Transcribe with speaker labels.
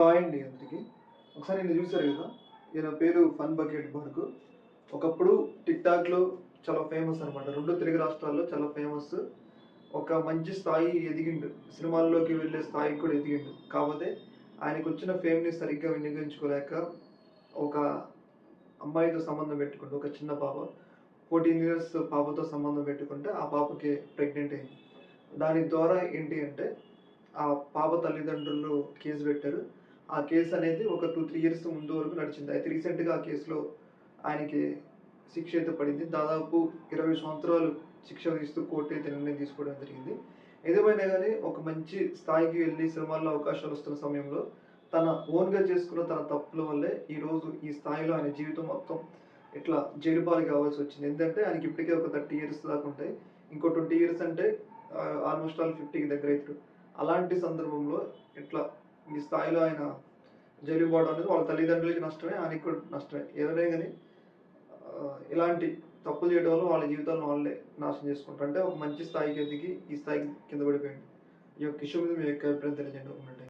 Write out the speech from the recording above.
Speaker 1: Hi అండి అందరికి. ఒకసారి ఈయన చూసారు కదా! ఈయన పేరు ఫన్ బకెట్ భార్గవ్. ఒకప్పుడు టిక్‌టాక్‌లో చాలా ఫేమస్ అనమాట. 2 తెలుగు రాష్ట్రాల్లో చాలా ఫేమస్. ఒక మంచి స్థాయి ఎదిగిండు. సినిమాల్లోకి వెళ్ళే స్థాయికి కూడా ఎదిగిండు. కాపోతే ఆయనకొచ్చిన ఫేమ్‌ని సరిగ్గా వినియోగించుకోలేక ఒక అమ్మాయితో సంబంధం పెట్టుకుండు. ఒక చిన్న పాప. 14 ఇయర్స్ పాపతో సంబంధం పెట్టుకుంటే ఆ పాపకి ప్రెగ్నెంట్ అయింది. దాని ద్వారా ఏంటి అంటే ఆ పాప తల్లిదండ్రులు కేసు పెట్టారు. ఆ కేసు అనేది ఒక 2, 3 ఇయర్స్ ముందు వరకు నడిచింది. అయితే రీసెంట్‌గా ఆ కేసులో ఆయనకి శిక్ష అయితే పడింది. దాదాపు 20 సంవత్సరాలు శిక్ష విధిస్తూ కోర్ట్ అయితే నిర్ణయం తీసుకోవడం జరిగింది. ఏదేమైనా గానీ ఒక మంచి స్థాయికి వెళ్లి సినిమాల్లో అవకాశాలు వస్తున్న సమయంలో తన ఓన్‌గా చేసుకున్న తన తప్పుల వల్లే ఈరోజు ఈ స్థాయిలో ఆయన జీవితం మొత్తం ఇట్లా జైలు పాలు కావాల్సొచ్చింది. ఎందుకంటే ఆయనకి ఇప్పటికే ఒక 30 ఇయర్స్ దాకా ఉంటాయి. ఇంకో 20 ఇయర్స్ అంటే ఆల్‌మోస్ట్ ఆల్ 50కి దగ్గరైతడు. అలాంటి సందర్భంలో ఇట్లా ఈ స్థాయిలో ఆయన జైలుకి పోవడం అనేది వాళ్ళ తల్లిదండ్రులకి నష్టమే, ఆయనకి కూడా నష్టమే. ఎవరైనా గాని ఇలాంటి తప్పులు చేయడం వల్ల వాళ్ళ జీవితాలను వాళ్ళే నాశనం చేసుకుంటారు. అంటే ఒక మంచి స్థాయికి ఎదిగి ఈ స్థాయికి కింద పడిపోయిండు. ఈ యొక్క ఇష్యూ మీద మీ యొక్క అభిప్రాయం తెలియజేయండి. ఒక minute.